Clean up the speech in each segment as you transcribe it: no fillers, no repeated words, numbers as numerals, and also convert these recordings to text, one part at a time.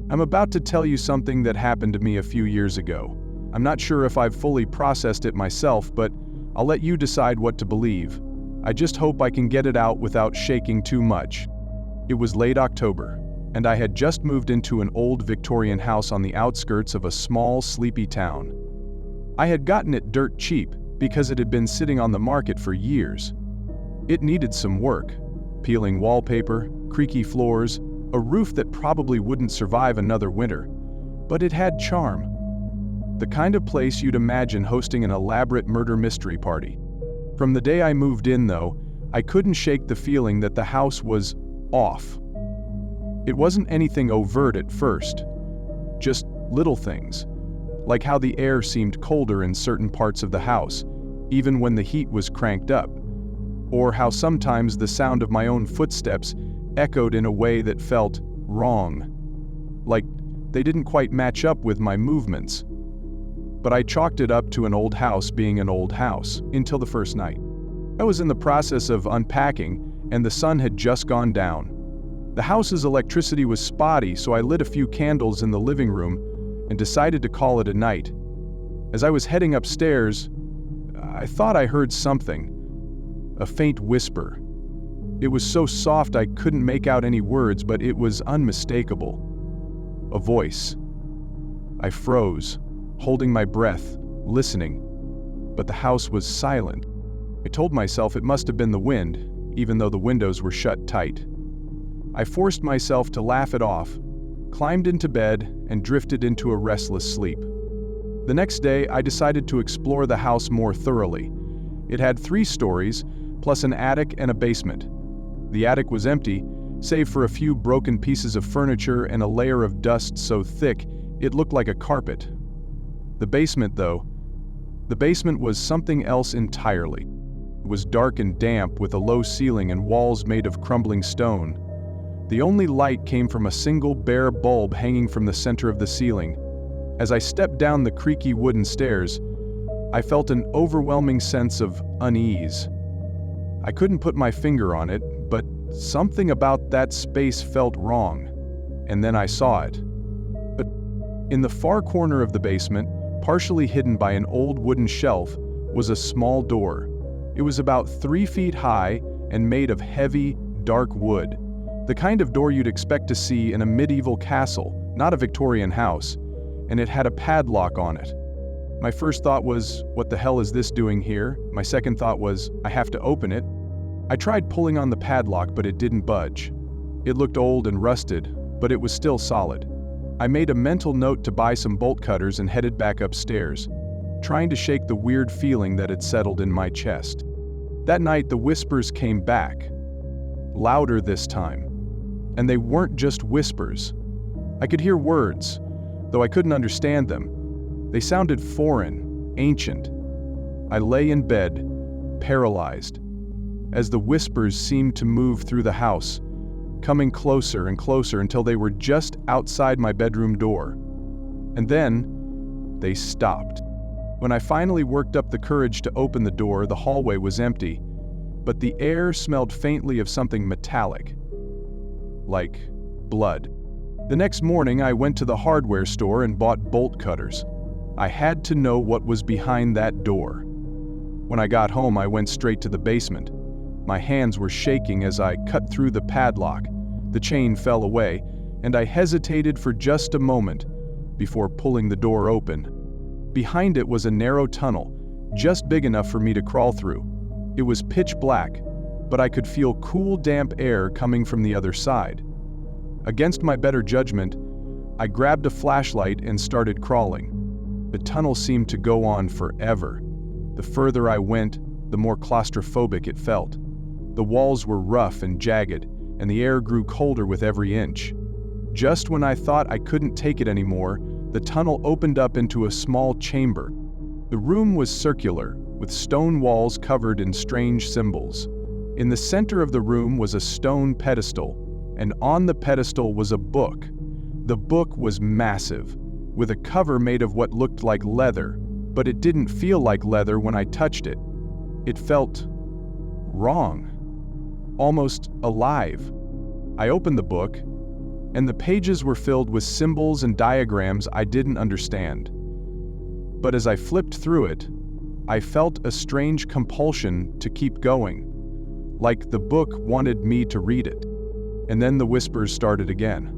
I'm about to tell you something that happened to me a few years ago. I'm not sure if I've fully processed it myself, but I'll let you decide what to believe. I just hope I can get it out without shaking too much. It was late October, and I had just moved into an old Victorian house on the outskirts of a small, sleepy town. I had gotten it dirt cheap because it had been sitting on the market for years. It needed some work: peeling wallpaper, creaky floors, a roof that probably wouldn't survive another winter. But it had charm. The kind of place you'd imagine hosting an elaborate murder mystery party. From the day I moved in, though, I couldn't shake the feeling that the house was off. It wasn't anything overt at first, just little things, like how the air seemed colder in certain parts of the house, even when the heat was cranked up, or how sometimes the sound of my own footsteps echoed in a way that felt wrong, like they didn't quite match up with my movements. But I chalked it up to an old house being an old house until the first night. I was in the process of unpacking, and the sun had just gone down. The house's electricity was spotty, so I lit a few candles in the living room and decided to call it a night. As I was heading upstairs, I thought I heard something, a faint whisper. It was so soft I couldn't make out any words, but it was unmistakable. A voice. I froze, holding my breath, listening, but the house was silent. I told myself it must have been the wind, even though the windows were shut tight. I forced myself to laugh it off, climbed into bed, and drifted into a restless sleep. The next day, I decided to explore the house more thoroughly. It had 3 stories, plus an attic and a basement. The attic was empty, save for a few broken pieces of furniture and a layer of dust so thick it looked like a carpet. The basement, though, the basement was something else entirely. It was dark and damp, with a low ceiling and walls made of crumbling stone. The only light came from a single bare bulb hanging from the center of the ceiling. As I stepped down the creaky wooden stairs, I felt an overwhelming sense of unease. I couldn't put my finger on it, but something about that space felt wrong. And then I saw it. But in the far corner of the basement, partially hidden by an old wooden shelf, was a small door. It was about 3 feet high and made of heavy, dark wood. The kind of door you'd expect to see in a medieval castle, not a Victorian house, and it had a padlock on it. My first thought was, what the hell is this doing here? My second thought was, I have to open it. I tried pulling on the padlock, but it didn't budge. It looked old and rusted, but it was still solid. I made a mental note to buy some bolt cutters and headed back upstairs, trying to shake the weird feeling that had settled in my chest. That night, the whispers came back, louder this time. And they weren't just whispers. I could hear words, though I couldn't understand them. They sounded foreign, ancient. I lay in bed, paralyzed, as the whispers seemed to move through the house, coming closer and closer until they were just outside my bedroom door. And then, they stopped. When I finally worked up the courage to open the door, the hallway was empty, but the air smelled faintly of something metallic, like blood. The next morning, I went to the hardware store and bought bolt cutters. I had to know what was behind that door. When I got home, I went straight to the basement. My hands were shaking as I cut through the padlock. The chain fell away, and I hesitated for just a moment before pulling the door open. Behind it was a narrow tunnel, just big enough for me to crawl through. It was pitch black, but I could feel cool, damp air coming from the other side. Against my better judgment, I grabbed a flashlight and started crawling. The tunnel seemed to go on forever. The further I went, the more claustrophobic it felt. The walls were rough and jagged, and the air grew colder with every inch. Just when I thought I couldn't take it anymore, the tunnel opened up into a small chamber. The room was circular, with stone walls covered in strange symbols. In the center of the room was a stone pedestal, and on the pedestal was a book. The book was massive, with a cover made of what looked like leather, but it didn't feel like leather when I touched it. It felt wrong, almost alive. I opened the book, and the pages were filled with symbols and diagrams I didn't understand. But as I flipped through it, I felt a strange compulsion to keep going, like the book wanted me to read it. And then the whispers started again.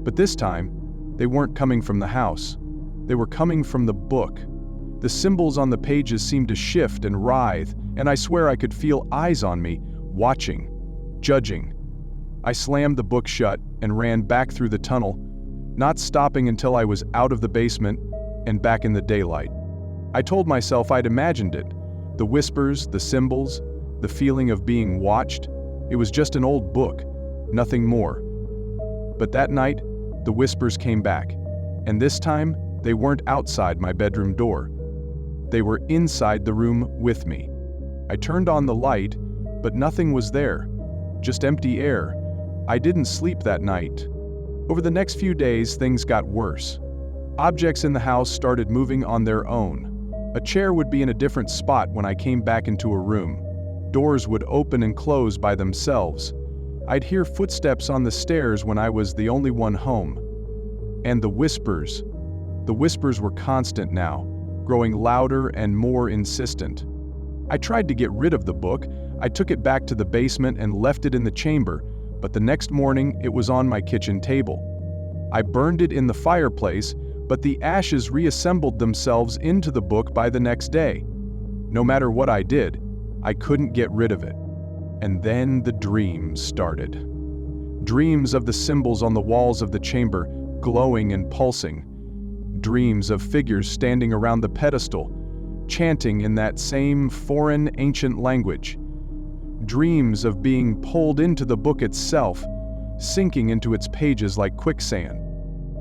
But this time, they weren't coming from the house. They were coming from the book. The symbols on the pages seemed to shift and writhe, and I swear I could feel eyes on me, watching, judging. I slammed the book shut and ran back through the tunnel, not stopping until I was out of the basement and back in the daylight. I told myself I'd imagined it. The whispers, the symbols, the feeling of being watched. It was just an old book, nothing more. But that night, the whispers came back, and this time, they weren't outside my bedroom door. They were inside the room with me. I turned on the light, but nothing was there, just empty air. I didn't sleep that night. Over the next few days, things got worse. Objects in the house started moving on their own. A chair would be in a different spot when I came back into a room. Doors would open and close by themselves. I'd hear footsteps on the stairs when I was the only one home. And the whispers were constant now, growing louder and more insistent. I tried to get rid of the book. I took it back to the basement and left it in the chamber, but the next morning it was on my kitchen table. I burned it in the fireplace, but the ashes reassembled themselves into the book by the next day. No matter what I did, I couldn't get rid of it. And then the dreams started. Dreams of the symbols on the walls of the chamber, glowing and pulsing. Dreams of figures standing around the pedestal, chanting in that same foreign ancient language. Dreams of being pulled into the book itself, sinking into its pages like quicksand.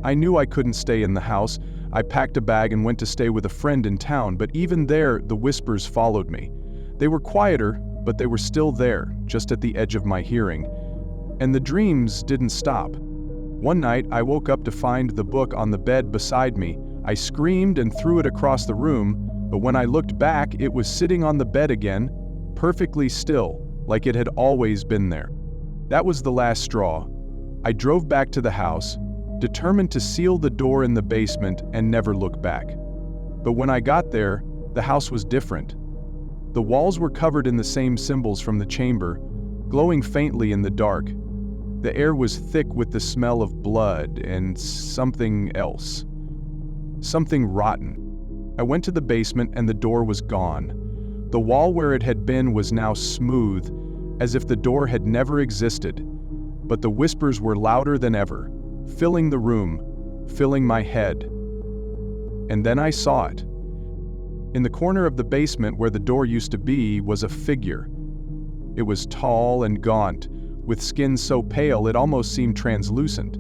I knew I couldn't stay in the house. I packed a bag and went to stay with a friend in town, but even there, the whispers followed me. They were quieter, but they were still there, just at the edge of my hearing. And the dreams didn't stop. One night, I woke up to find the book on the bed beside me. I screamed and threw it across the room, but when I looked back, it was sitting on the bed again, perfectly still, like it had always been there. That was the last straw. I drove back to the house, determined to seal the door in the basement and never look back. But when I got there, the house was different. The walls were covered in the same symbols from the chamber, glowing faintly in the dark. The air was thick with the smell of blood and something else. Something rotten. I went to the basement and the door was gone. The wall where it had been was now smooth, as if the door had never existed. But the whispers were louder than ever, filling the room, filling my head. And then I saw it. In the corner of the basement where the door used to be was a figure. It was tall and gaunt, with skin so pale it almost seemed translucent.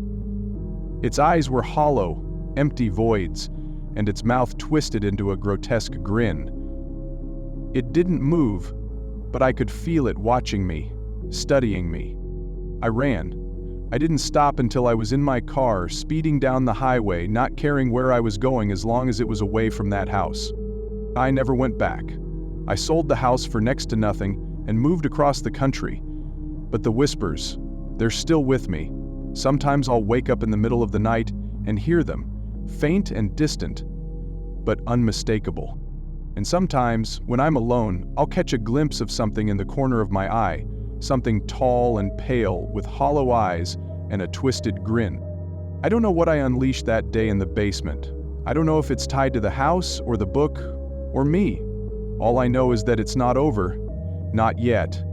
Its eyes were hollow, empty voids, and its mouth twisted into a grotesque grin. It didn't move, but I could feel it watching me, studying me. I ran. I didn't stop until I was in my car, speeding down the highway, not caring where I was going as long as it was away from that house. I never went back. I sold the house for next to nothing and moved across the country. But the whispers, they're still with me. Sometimes I'll wake up in the middle of the night and hear them, faint and distant, but unmistakable. And sometimes, when I'm alone, I'll catch a glimpse of something in the corner of my eye, something tall and pale with hollow eyes and a twisted grin. I don't know what I unleashed that day in the basement. I don't know if it's tied to the house or the book or me. All I know is that it's not over. Not yet.